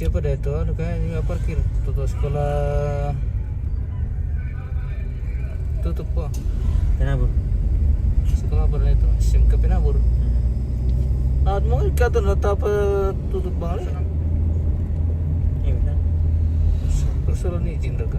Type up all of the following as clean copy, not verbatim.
siapa dah itu? Ada kayaknya parkir. Tutup sekolah tutup kok. Kenapa? Sekolah apa itu? SMK Penabur. Nah, mau kata nota apa tutup balik? Iya benar. Persoalan izin mereka.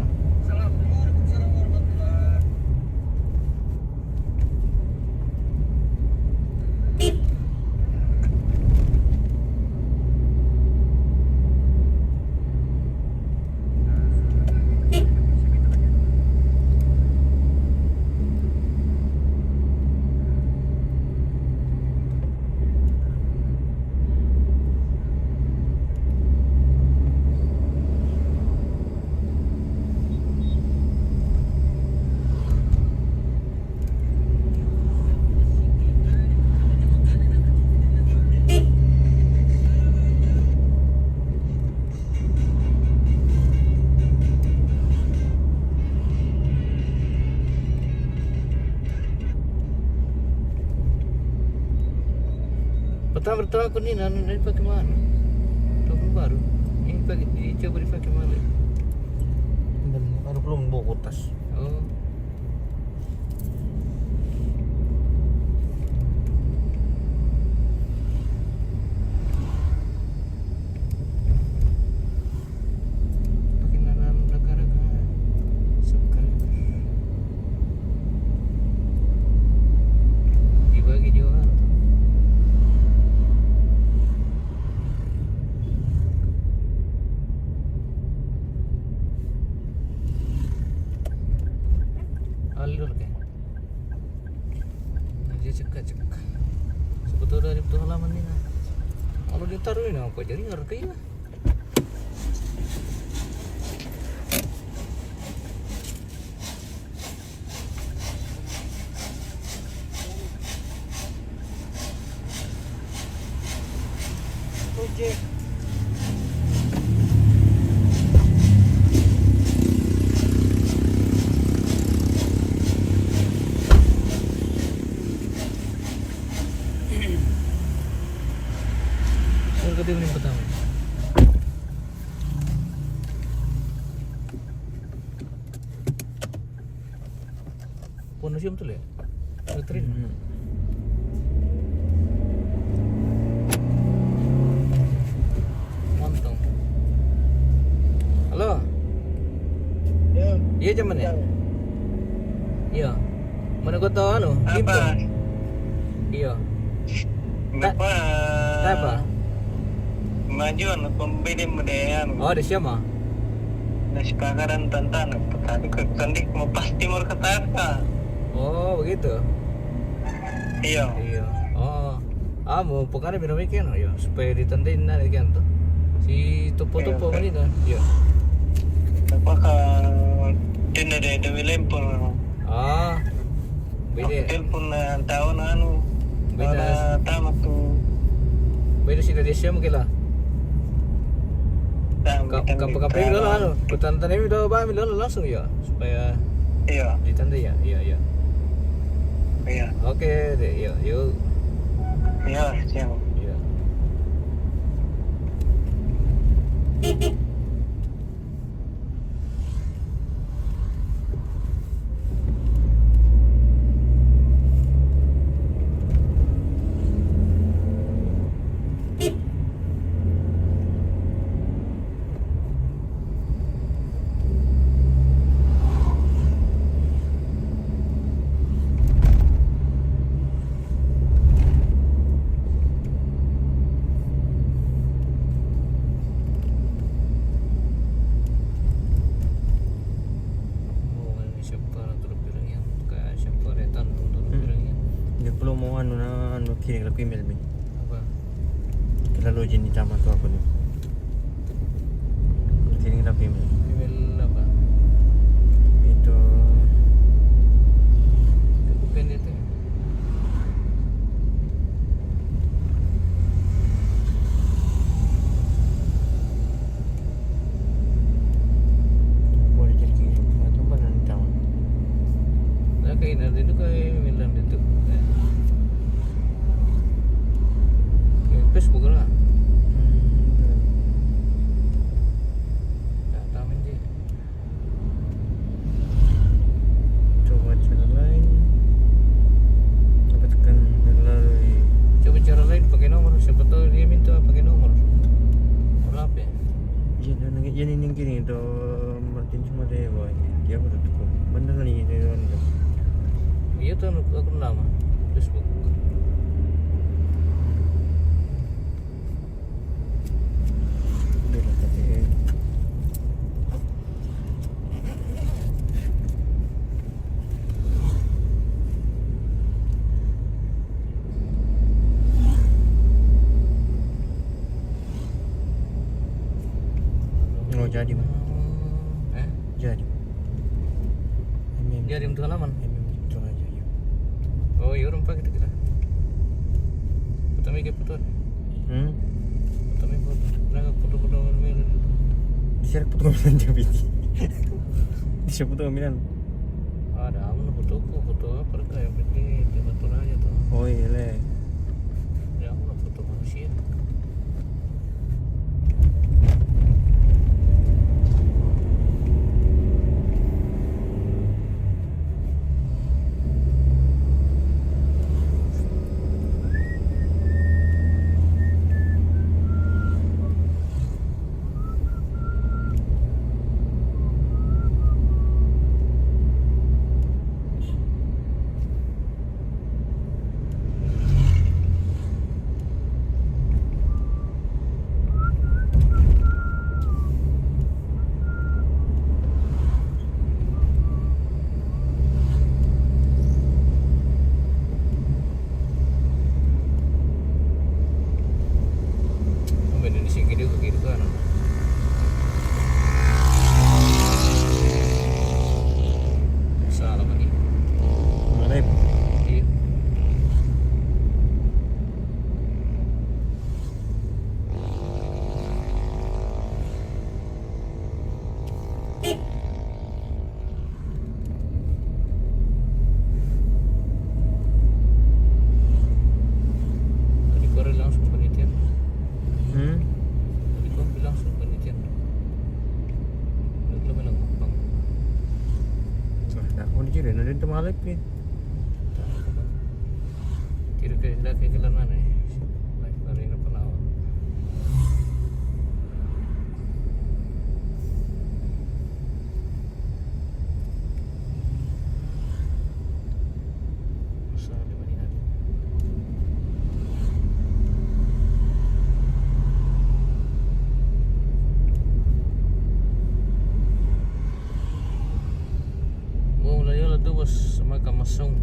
Pertama aku nih ini pakai mana? Telepon baru. Ini pakai dicoba dipakai mana? Baru belum bawa kertas. Oh. Pakai nanan raga-raga subscriber. Dibagi jual. Alur kan aja cekak sebetulnya dari betul halaman ini nah. Kalau ditaruh ini apa jadi ngerti lah. Oke. Kedua yang pertama. Ponosium tuh ya? Elektrin. Montong. Halo. Ya. Iya cuman ya? Iya. Mana kau tahu anu? Apa? Iya. Apa? Apa? Majuan pembeli medean. Oh, di siapa? Nasi kakaran tantan. Tadi kekandik mau pasti mau ketaka. Oh, begitu. Iya. Iya. Oh. Mau pokoknya minum ikan ya supaya ditandain nanti kan tuh. Si topo-topo ini dah. Iya. Apakah tidak ada lempel? Ah. Beda. Telepon tahun anu. Beda. Tamat tuh. Beda sih dari siapa mungkin lah. Kapal dulu anu. Kutantan ini udah ambil dulu langsung ya supaya Iya. ditandai ya. Iya, iya. Iya. Oke, deh, yuk, yuk. Iya, siap. Iya. Kirim aku email ni. Apa? Kalau login di tamat tu aku ni. Kirim aku email. Email apa? Itu Bukan itu. boleh jadi kirim. Macam mana ni tamat? Nah, kayak nanti itu kayak email dan itu. Facebook lah. jadi yang kiri itu Martin cuma deh boy dia udah tuh bener nih itu Iya tuh akun lama Facebook. udah lah tapi oh jadi mah jadi Jadi untuk halaman. itu aja ya Oh iya orang pakai kita. Pertama ke foto. Pertama foto. Nah foto-foto mana? disiap foto kamilan dia biti disiap foto kamilan Ada aman foto apa mereka yang penting dia foto aja tuh. oh iya le Ya aman foto manusia. Indonesia gede ke kiri kanan. Salah lagi. ngarep Iya. Tadi kau langsung penelitian. Tadi kau bilang langsung penelitian. Lu bilang gampang. nah aku dikira nanti itu malep ya Kira ke dah ke kelar mana? Baik hari ini pernah. Masa di mana tadi? Oh, mulai lah tu bos sama kamasong.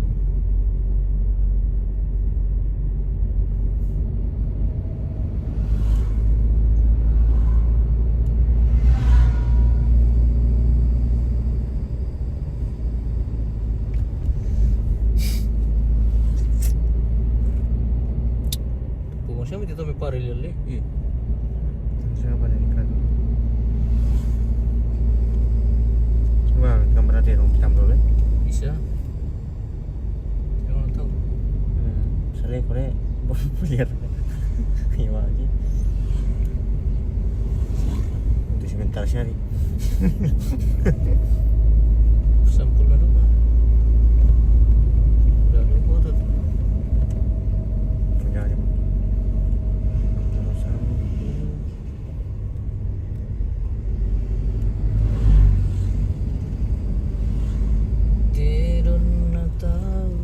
Siapa itu me pare lele? Iya. siapa nih kan coba gambar di rumah tamu dulu Bisa. Jangan tahu. sering kore lihat iya lagi untuk sebentar sehari Sempurna dulu. Udah lu foto. punya aja Tiron na tahu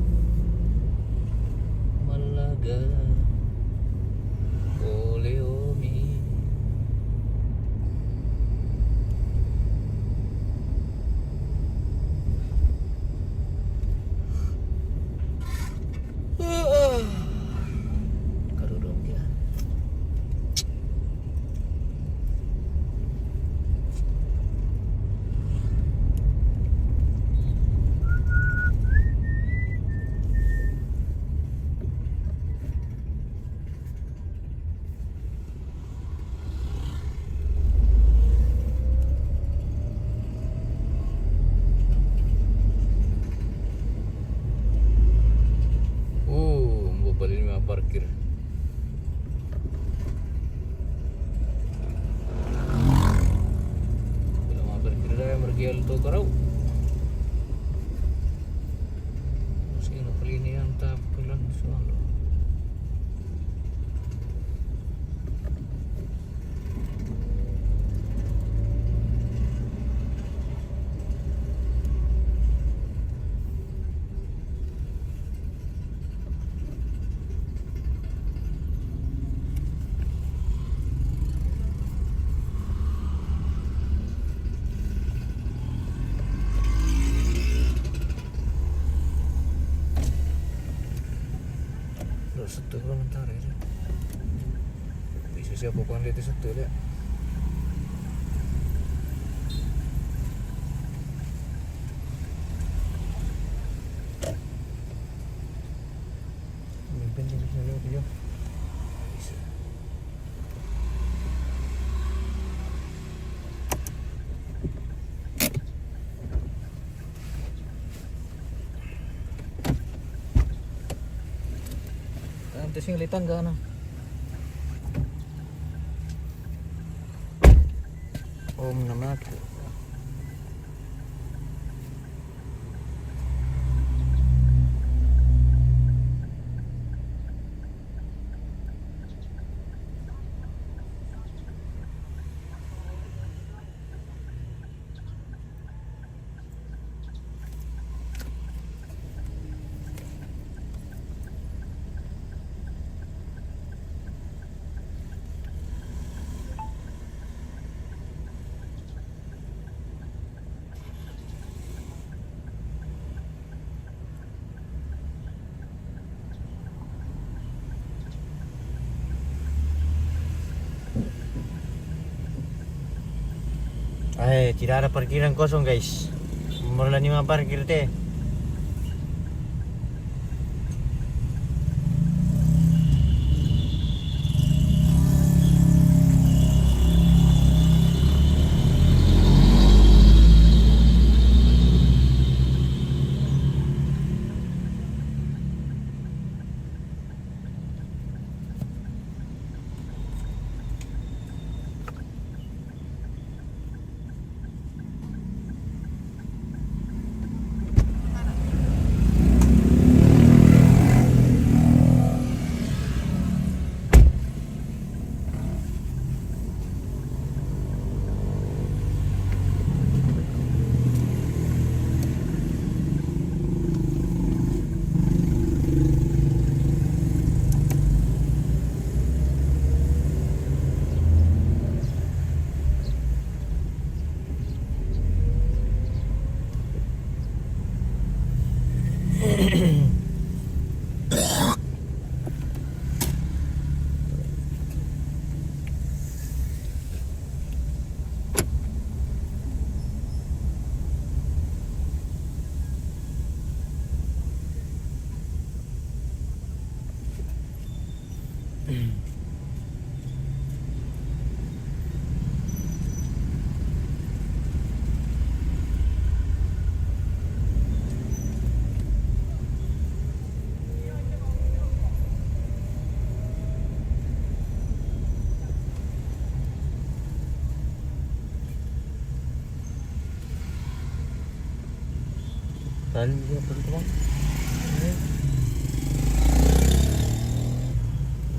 malaga oleh omi. satu komentar ya. Bisa siapa pun lihat satu dia. Mimpin dia bisa lewat dia. Bisa. Nanti sing litan ka na. Om nama aku. Tidak ada parkiran kosong guys. Mulai 5 parkir teh. Tali dia teman.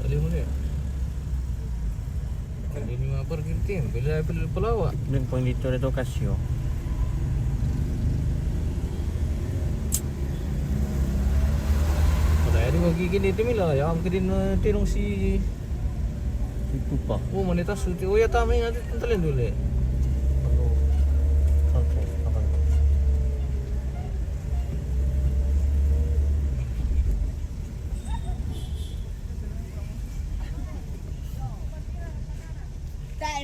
Tali mo ya. Tali ni mga parking tin. Bila palawa. Doon po dito ito Casio. Pada hari magiging ito mila. Yang kedin tinong si. Itu pa. Oh manitas suti. Oh ya tama yung natin talin dulu ya.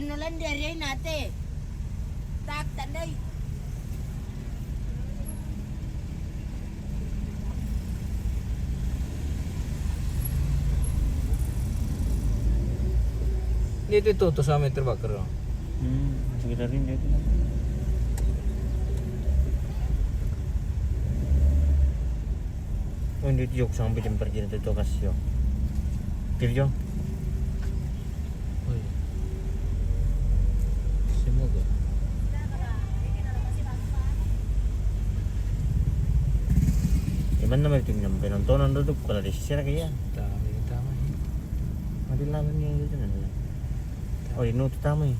Nó lên đề đây nè tê tạc tận đây Dito to sa amin terbakar. Sekitar ini itu. Oh ini jok sampai jam pergi itu Casio. Kirjo. Oh iya. Semoga. Gimana naman tingnan penontonan duduk kalau di sisi kaya. Tama. Ada lawan yang itu kan. Oh ini utama ya.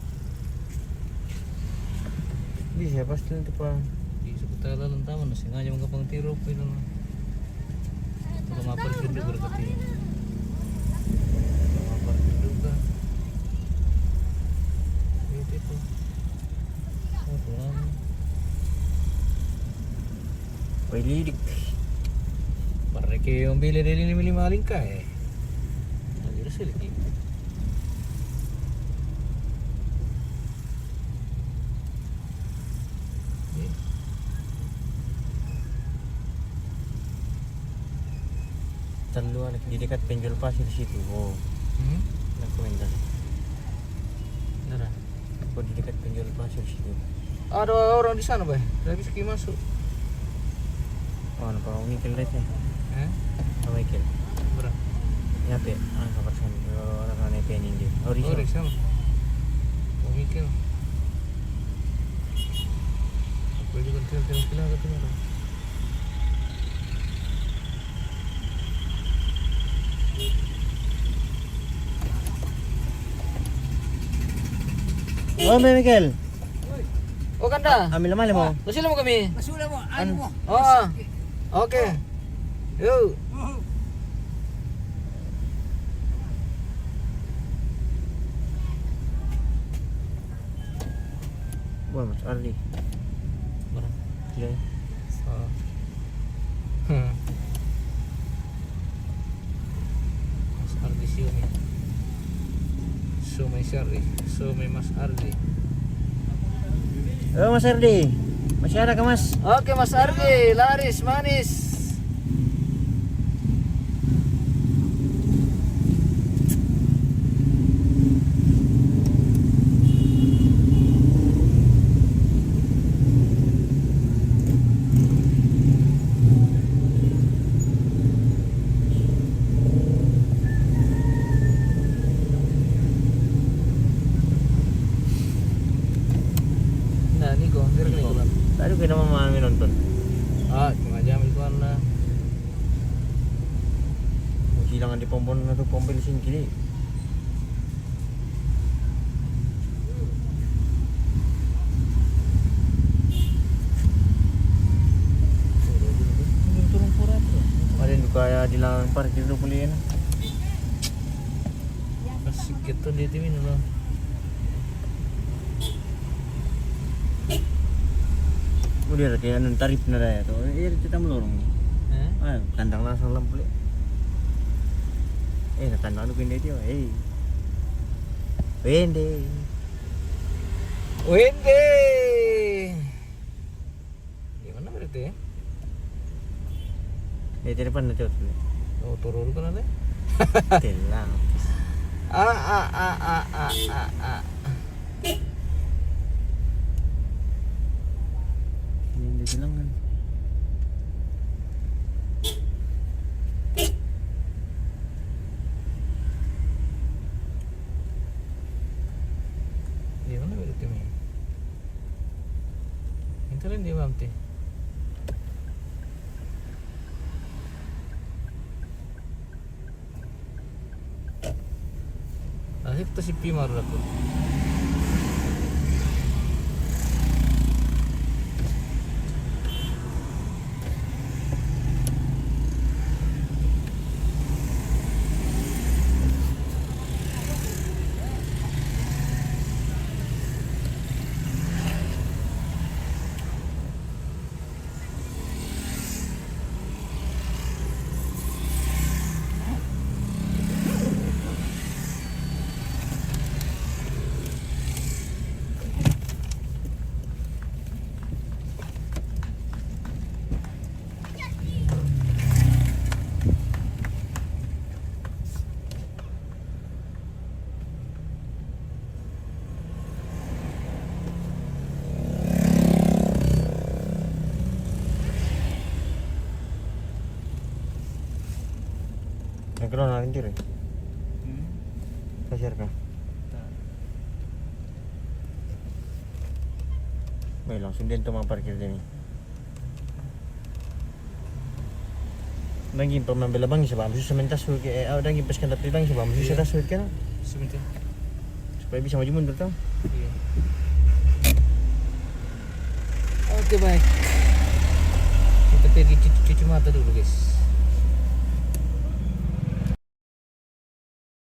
Bisa pasti nanti pa. Di sekitar lalan taman na sengaja mengkapang tiro po ito na. Kalau maparkir juga berkati. Kalau maparkir juga. Itu. Oh Tuhan. Pwede dik. Para kayo yung bili din ni maling ka eh. Masih lagi. Terlalu di dekat penjual pasir situ. Oh, nak komentar. Beneran. Oh, di dekat penjual pasir situ. Ada orang di sana, Bay. Udah bisa masuk. Oh, nampak Michael lihat ya. Oh, Michael. Berapa? Nyate, kabar sana. Orang-orang yang pengen dia. Oh, Oh, Rizal. sama. Oh, mikir. Aku juga film-film ke tuh. Oh, Michael. Oh, kanda. Ambil mana mo? Masih lama kami. Masula mo, ano mo? Oh, oke. Yuk. Wah, Mas Ardi. Berapa? Ya. Oh. Mas Ardi Siumi. Sumai Syari, Sumai Mas Ardi. Oh, Mas Ardi. Masih ada kah, Mas? Oke Mas Ardi, laris manis. Nah, ini kok, hampir nih kok. Tadi kita mau nonton. Ah, 5 jam itu lah. Silangan di pompon atau pompel sini kiri. Turun pura tu. Ada yang kaya di lang parkir tu boleh na. Asik gitu dia timin loh. Udah ada kayak anu tarif na raya tu. Kita melorong. Ah, kandang langsung lampu. Kandang tu pindah dia. Pendek. Wende. Di mana berarti ya? Di depan na tu. Oh, turun kan ada? Telang. Ini dia bilang kan. Di mana berarti mi? Itu kan dia mamti. Asik tuh si Pimar aku. Kalau nak anjir. Kasir kah? Baik, langsung dia tu parkir dia ni. Bagi pemain bela bang sebab mesti sementara sulit ke dan gipaskan tapi bang sebab mesti sudah sulit kan Sebentar. supaya bisa maju mundur tau. Iya. Oke baik. Kita pergi cuci mata dulu guys.